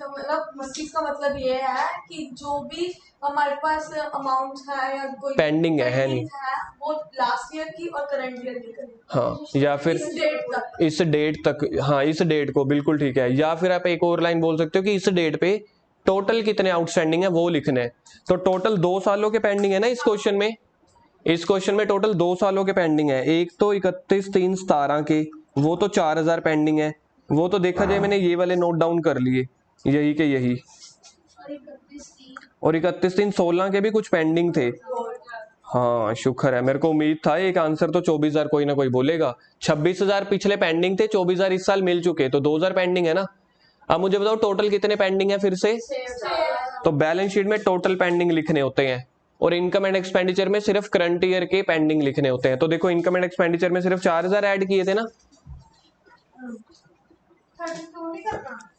मतलब इस चीज का मतलब ये है कि जो भी हमारे पास अमाउंट है या कोई Pending है नहीं। है वो लास्ट ईयर की और करंट ईयर की करेंगे। हाँ, या फिर इस डेट तक। इस डेट तक, हाँ इस डेट को, बिल्कुल ठीक है। या फिर आप एक और लाइन बोल सकते हो कि इस डेट पे टोटल कितने आउटस्टैंडिंग है वो लिखना है। तो टोटल 2 सालों के पेंडिंग है ना इस क्वेश्चन में। इस क्वेश्चन में टोटल 2 सालों के पेंडिंग है। एक तो 31/3/17 के, वो तो 4000 पेंडिंग है। वो तो देखा जाए मैंने ये वाले नोट डाउन कर लिए, यही के यही। और 31/3/16 के भी कुछ पेंडिंग थे। हाँ शुक्र है, मेरे को उम्मीद था एक आंसर तो 24,000 कोई ना कोई बोलेगा। 26,000 पिछले पेंडिंग थे, 24,000 इस साल मिल चुके, तो 2,000 पेंडिंग है ना। अब मुझे बताओ टोटल कितने पेंडिंग है फिर से। तो बैलेंस शीट में टोटल पेंडिंग लिखने होते हैं, और इनकम एंड एक्सपेंडिचर में सिर्फ करंट ईयर के पेंडिंग लिखने होते हैं। तो देखो इनकम एंड एक्सपेंडिचर में सिर्फ 4,000 ऐड किए थे ना।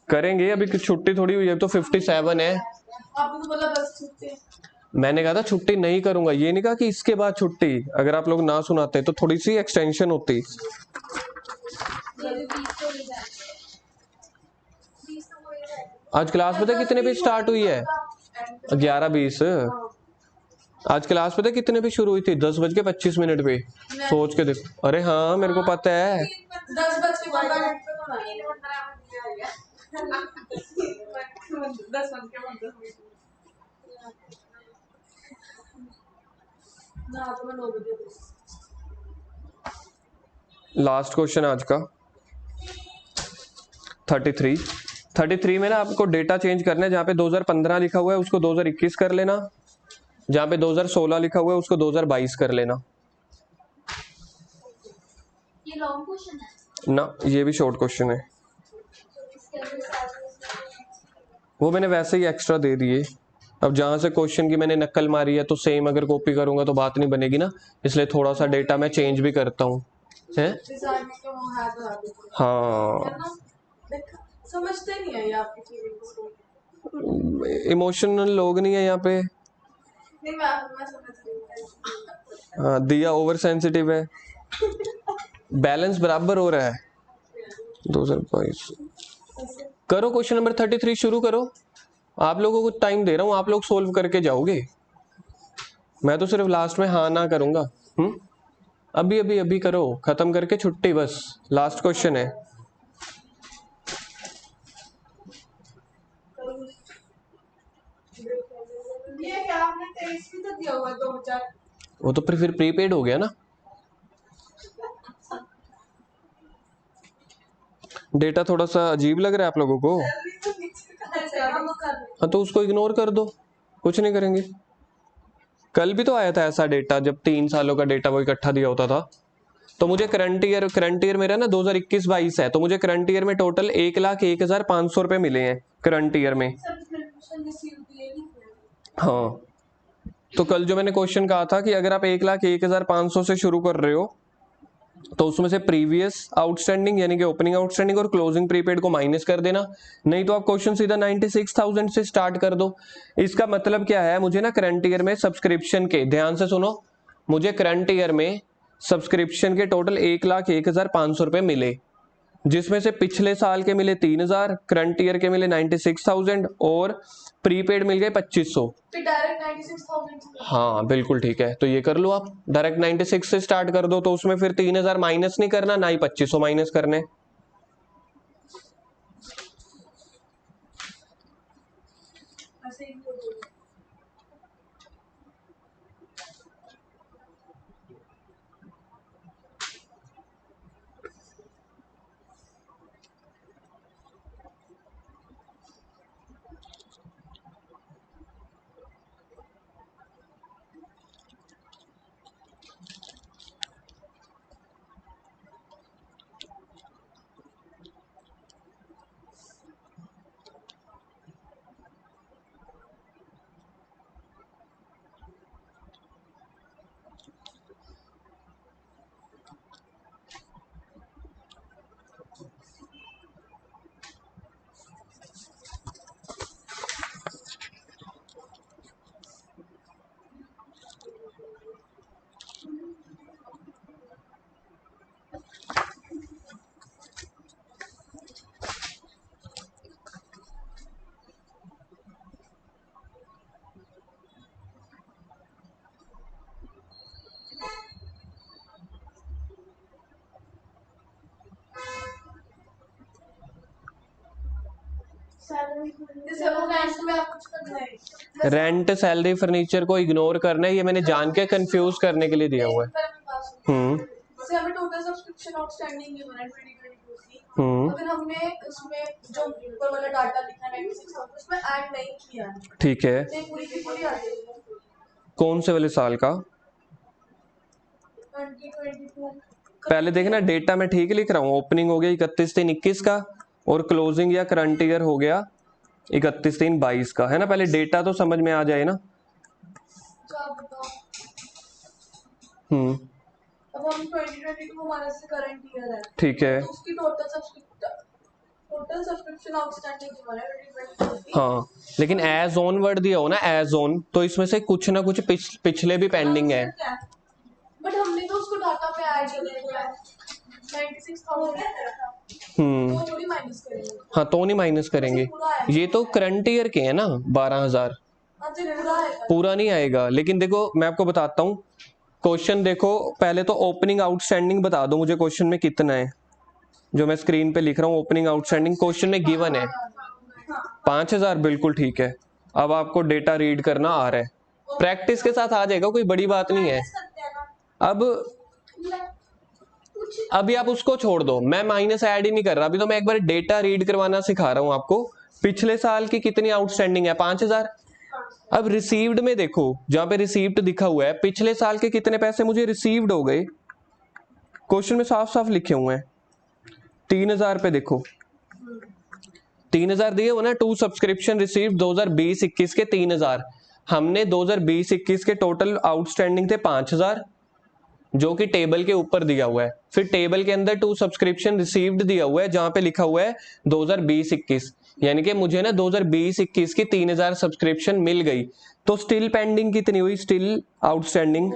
करेंगे, अभी छुट्टी थोड़ी हुई है, तो 57 है। आपने तो बोला बस छुट्टी। मैंने कहा था छुट्टी नहीं करूंगा, ये नहीं कहा कि इसके बाद छुट्टी। अगर आप लोग ना सुनाते तो थोड़ी सी एक्सटेंशन होती। आज क्लास पता है कितने पे स्टार्ट हुई है? 11:20। आज क्लास पता है कितने पे शुरू हुई थी? 10:25 पे। सोच के देखो। अरे हाँ मेरे को पता है। 10:15 पे तो नहीं। 10 बज के 10 मिनट ना तो मैं 9 बजे। लास्ट क्वेश्चन आज का 33 में ना आपको डेटा चेंज करना है। जहाँ पे 2015 लिखा हुआ है उसको 2021 कर लेना, जहाँ पे 2016 लिखा हुआ है उसको 2022 कर लेना। ये लॉन्ग क्वेश्चन है ना, ये भी शॉर्ट क्वेश्चन है। इसके अंदर सारे वो मैंने वैसे ही एक्स्ट्रा दे दिए। अब जहां से क्वेश्चन की मैंने नकल मारी है, तो सेम अगर कॉपी करूंगा तो बात नहीं बनेगी ना, इसलिए थोड़ा सा डेटा मैं चेंज भी करता हूँ है। हाँ, समझते नहीं है ये आपकी फीलिंग्स को। इमोशनल लोग नहीं है यहाँ पे। नहीं मैं समझ रही हूँ। हाँ, दिया ओवर सेंसिटिव है। बैलेंस बराबर हो रहा है। 2022 करो। क्वेश्चन नंबर 33 शुरू करो। आप लोगों को टाइम दे रहा हूँ, आप लोग सोल्व करके जाओगे। मैं तो सिर्फ लास्ट में हाँ ना करूंगा। अभी अभी अभी करो, खत्म करके छुट्टी बस। लास्ट क्वेश्चन है। ये क्या आपने 23 भी तो दिया हुआ 2000। वो तो फिर प्रीपेड हो गया ना। डेटा थोड़ा सा अजीब लग रहा है आप लोगों को। हाँ तो उसको इग्नोर कर दो, कुछ नहीं करेंगे। कल भी तो आया था ऐसा डेटा, जब 3 सालों का डेटा वो इकट्ठा दिया होता था। तो मुझे करंट ईयर मेरा ना 2021-22 है, तो मुझे करंट ईयर में टोटल 1,01,500 रुपए मिले हैं करंट ईयर में। हाँ, तो कल जो मैंने क्वेश्चन कहा था कि अगर आप 1,01,500 से शुरू कर रहे हो, तो उसमें से प्रीवियस आउटस्टैंडिंग यानी कि ओपनिंग आउटस्टैंडिंग और क्लोजिंग प्रीपेड को माइनस कर देना। नहीं तो आप क्वेश्चन सीधा 96,000 से स्टार्ट कर दो। इसका मतलब क्या है, मुझे ना करंट ईयर में सब्सक्रिप्शन के, ध्यान से सुनो, मुझे करंट ईयर में सब्सक्रिप्शन के टोटल 1,01,500 रुपए मिले, जिसमें से पिछले साल के मिले 3,000, करंट ईयर के मिले 96,000 और प्रीपेड मिल गए 2,500। फिर डायरेक्ट 96,000। हाँ बिल्कुल ठीक है, तो ये कर लो आप। डायरेक्ट 96 से स्टार्ट कर दो, तो उसमें फिर 3,000 माइनस नहीं करना, ना ही 2,500 माइनस करने। ऐसे ही बोल दो। जैसे वो रेंट में आप कुछ करना है। रेंट, सैलरी, फर्नीचर को इग्नोर करना है, ये मैंने जान के कंफ्यूज करने के लिए दिया हुआ है। जैसे हमें टोटल सब्सक्रिप्शन आउटस्टैंडिंग गिवन है 2022 की, अगर हमने उसमें जो ऊपर वाला डाटा लिखा है 96,000 उसमें ऐड नहीं किया है, ठीक है, तो पूरी की पूरी आ जाएगी। कौन से वाले साल का? 2022 पहले देखना डेटा मैं ठीक लिख रहा हूँ। ओपनिंग हो गया 31/3/21 का और क्लोजिंग या करंट ईयर हो गया 31/3/22 का, है ना। पहले डेटा तो समझ में आ जाए ना। तो आप बताओ। हम्म, अब हम 2022 हमारा से करंट ईयर है, ठीक है, तो उसकी टोटल सब्सक्रिप्शन आउटस्टैंडिंग हमारा 2022 की। हाँ, लेकिन एज ऑन वर्ड दिया हो ना, एज ऑन, तो इसमें से कुछ ना कुछ पिछले भी पेंडिंग है। बट हमने तो उसको डाटा पे ऐड कर दिया है 96,000 था, हम्म, तो थोड़ी माइनस करेंगे। हाँ, तो नहीं माइनस करेंगे, ये तो करंट ईयर के है ना 12,000, अच्छा पूरा है। पूरा नहीं आएगा। लेकिन देखो मैं आपको बताता हूँ, क्वेश्चन देखो, पहले तो ओपनिंग आउटस्टैंडिंग बता दो मुझे क्वेश्चन में कितना है, जो मैं स्क्रीन पे लिख रहा हूँ। ओपनिंग आउटस्टैंडिंग क्वेश्चन में गिवन है 5,000, बिल्कुल ठीक है। अब आपको डेटा रीड करना आ रहा है, प्रैक्टिस के साथ आ जाएगा, कोई बड़ी बात नहीं है। अब अभी आप उसको छोड़ दो, मैं माइनस ऐड ही नहीं कर रहा, अभी तो मैं एक बार डेटा रीड करवाना सिखा रहा हूं आपको। पिछले साल की कितनी आउटस्टैंडिंग है? 5,000। अब रिसीव्ड में देखो, जहां पे रिसीव्ड दिखा हुआ है, पिछले साल के कितने पैसे मुझे रिसीव्ड हो गए, क्वेश्चन में साफ साफ लिखे हुए हैं। 3,000 पे देखो, 3,000 दिए हो ना, टू सब्सक्रिप्शन रिसीव 2020-21 के 3,000। हमने 2020-21 के टोटल आउटस्टैंडिंग थे 5,000, जो कि टेबल के ऊपर दिया हुआ है। फिर टेबल के अंदर टू सब्सक्रिप्शन रिसीव्ड दिया हुआ है, जहां पे लिखा हुआ है 2020-21, यानी कि मुझे ना 2020-21 की 3,000 सब्सक्रिप्शन मिल गई। तो स्टिल पेंडिंग कितनी हुई? स्टिल आउटस्टैंडिंग,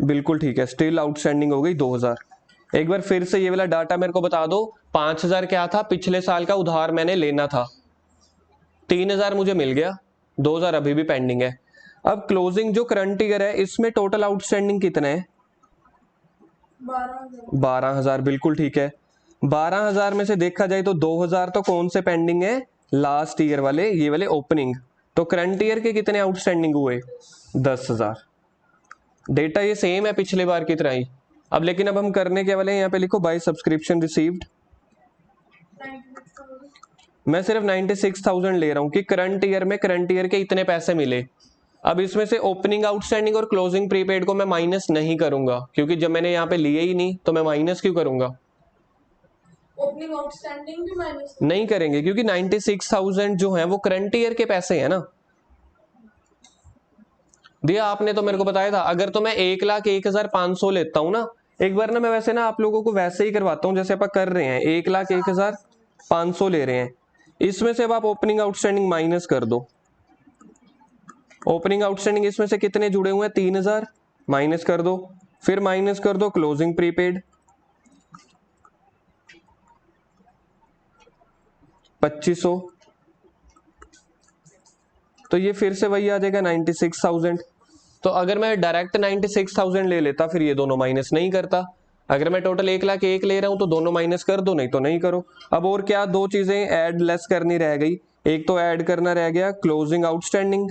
बिल्कुल ठीक है, स्टिल आउटस्टैंडिंग हो गई 2,000। एक बार फिर से ये वाला डाटा मेरे को बता दो, 5,000 क्या था? पिछले साल का उधार मैंने लेना था, 3,000 मुझे मिल गया, 2,000 अभी भी पेंडिंग है। अब क्लोजिंग जो करंट ईयर है, इसमें टोटल आउटस्टैंडिंग कितना है? 12,000, बिल्कुल ठीक है। 12,000 में से देखा जाए तो 2,000 तो कौन से पेंडिंग है? लास्ट ईयर वाले, ये वाले ओपनिंग। तो करंट ईयर के कितने आउटस्टैंडिंग हुए? 10,000। डेटा ये सेम है पिछले बार की तरह ही। अब लेकिन अब हम करने के वाले हैं, यहाँ पे लिखो बाय सब्सक्रिप्शन रिसीव्ड। मैं सिर्फ 96,000 ले रहा हूं कि करंट ईयर में करंट ईयर के इतने पैसे मिले। अब इसमें से ओपनिंग आउटस्टैंडिंग और क्लोजिंग प्रीपेड को मैं माइनस नहीं करूंगा, क्योंकि जब मैंने यहाँ पे लिए ही नहीं तो मैं माइनस क्यों करूंगा? ओपनिंग आउटस्टैंडिंग भी माइनस नहीं करेंगे, क्योंकि 96,000 जो है वो करंट ईयर के पैसे है ना। दिया आपने तो मेरे को बताया था। अगर तो मैं 1,01,500 लेता हूं ना, एक बार ना मैं वैसे ना आप लोगों को वैसे ही करवाता हूं जैसे आप कर रहे हैं, 1,01,500 ले रहे हैं, इसमें से अब आप ओपनिंग आउटस्टैंडिंग माइनस कर दो। ओपनिंग आउटस्टैंडिंग इसमें से कितने जुड़े हुए हैं? 3,000, माइनस कर दो। फिर माइनस कर दो क्लोजिंग प्रीपेड 2,500, तो ये फिर से वही आ जाएगा 96,000। तो अगर मैं डायरेक्ट 96,000 ले लेता फिर ये दोनों माइनस नहीं करता। अगर मैं टोटल 1,01,000 ले रहा हूं तो दोनों माइनस कर दो, नहीं तो नहीं करो। अब और क्या दो चीजें ऐड लेस करनी रह गई, एक तो ऐड करना रह गया क्लोजिंग आउटस्टैंडिंग।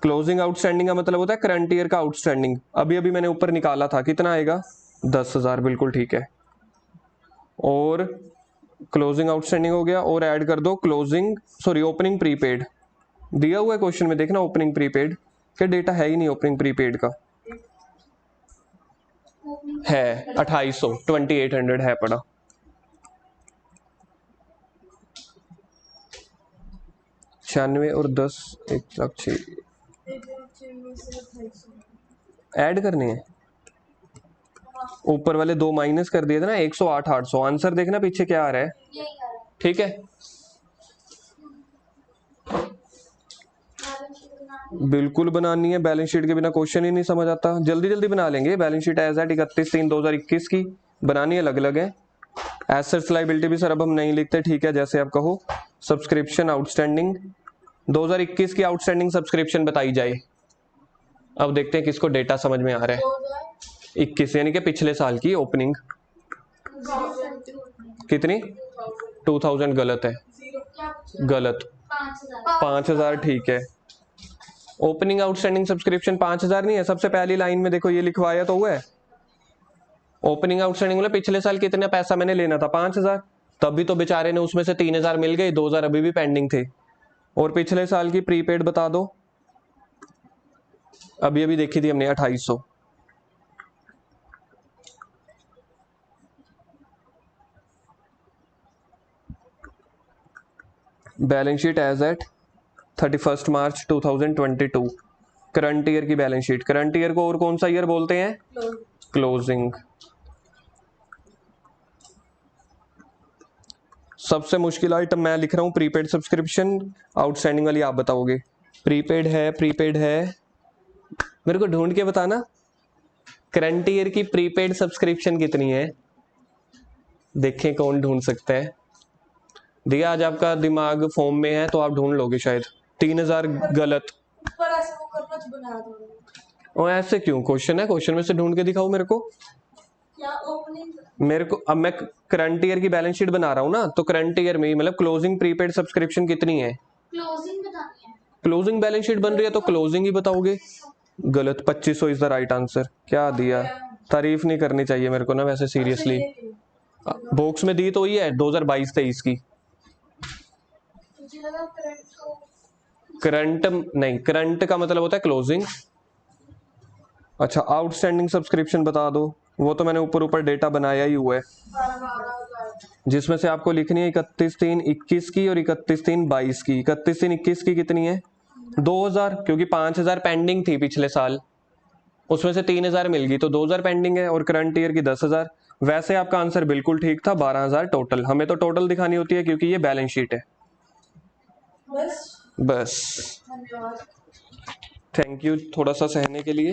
क्लोजिंग आउटस्टैंडिंग का मतलब होता है करंट ईयर का आउटस्टैंडिंग। अभी अभी मैंने ऊपर निकाला था, कितना आएगा? 10,000, बिल्कुल ठीक है। और क्लोजिंग आउटस्टैंडिंग हो गया, और ऐड कर दो क्लोजिंग, सॉरी, ओपनिंग प्रीपेड। दिया हुआ है क्वेश्चन में, देखना ओपनिंग प्रीपेड क्या डेटा है ही नहीं। ओपनिंग प्रीपेड का है 2,800, 2,800 है पड़ा। छियानवे और 10, 1,06,000 ऐड करने हैं। ऊपर वाले दो माइनस कर दिए थे ना, 108, 800। आंसर देखना पीछे क्या आ रहा है, ठीक है। बिल्कुल बनानी है, बैलेंस शीट के बिना क्वेश्चन ही नहीं समझ आता। जल्दी जल्दी बना लेंगे। बैलेंस शीट एज एट 31/3/2021 की बनानी अलग अलग है। एसेट्स लायबिलिटी भी सर अब हम नहीं लिखते, ठीक है, जैसे आप कहो। सब्सक्रिप्शन आउटस्टैंडिंग 2021 की आउटस्टैंडिंग सब्सक्रिप्शन बताई जाए। अब देखते हैं किसको डेटा समझ में आ रहा है। 21 यानी कि पिछले साल की ओपनिंग कितनी? 2000 गलत है, जीरो क्या पूछा? गलत। 5000। 5000 ठीक है। ओपनिंग आउटस्टैंडिंग सब्सक्रिप्शन 5000 नहीं है, सबसे पहली लाइन में देखो ये लिखवाया तो हुआ है। ओपनिंग आउटस्टैंडिंग में पिछले साल कितना पैसा मैंने लेना था, 5000, तभी तो बेचारे ने उसमें से 3000 मिल गए, 2000 अभी भी पेंडिंग थे। और पिछले साल की प्रीपेड बता दो, अभी अभी देखी थी हमने 2800। बैलेंस शीट एज एट 31 मार्च 2022, करंट ईयर की बैलेंस शीट। करंट ईयर को और कौन सा ईयर बोलते हैं? क्लोजिंग। सबसे मुश्किल आइटम मैं लिख रहा हूं, प्रीपेड सब्सक्रिप्शन। आउटस्टैंडिंग वाली आप बताओगे। प्रीपेड है, प्रीपेड है, मेरे को ढूंढ के बताना। करंट ईयर की प्रीपेड सब्सक्रिप्शन कितनी है, देखें कौन ढूंढ सकता है। दिया आज आपका दिमाग फॉर्म में है तो आप ढूंढ लोगे शायद। 3000 गलत। पर ऐसे वो करना जो बनाया था और ऐसे क्यों, क्वेश्चन है, क्वेश्चन में से ढूंढ के दिखाओ मेरे को। क्या ओपनिंग मेरे को अब मैं करंट ईयर की बैलेंस शीट बना रहा हूँ ना, तो करंट ईयर में ही मतलब क्लोजिंग प्रीपेड सब्सक्रिप्शन कितनी है, क्लोजिंग बतानी है। क्लोजिंग बैलेंस शीट बन रही है तो क्लोजिंग ही बताओगे। गलत, 2500 इज द राइट आंसर। क्या दिया, तारीफ नहीं करनी चाहिए मेरे को ना वैसे सीरियसली। बॉक्स में दी तो ही है 2022-23 की। मुझे लगा करंट को करंट नहीं, करंट का मतलब होता है क्लोजिंग। अच्छा, आउटस्टैंडिंग सब्सक्रिप्शन बता दो, वो तो मैंने ऊपर ऊपर डेटा बनाया ही हुआ है, 12,000 जिसमें से आपको लिखनी है 31/3/21 की और 31/3/22 की। 31/3/21 की कितनी है, 2000, क्योंकि 5000 पेंडिंग थी पिछले साल, उसमें से 3000 मिल गई तो 2000 पेंडिंग है, और करंट ईयर की 10,000। वैसे आपका आंसर बिल्कुल ठीक था, 12,000 टोटल। हमें तो टोटल दिखानी होती है क्योंकि ये बैलेंस शीट है। बस बस, धन्यवाद। थैंक यू थोड़ा सा सहने के लिए।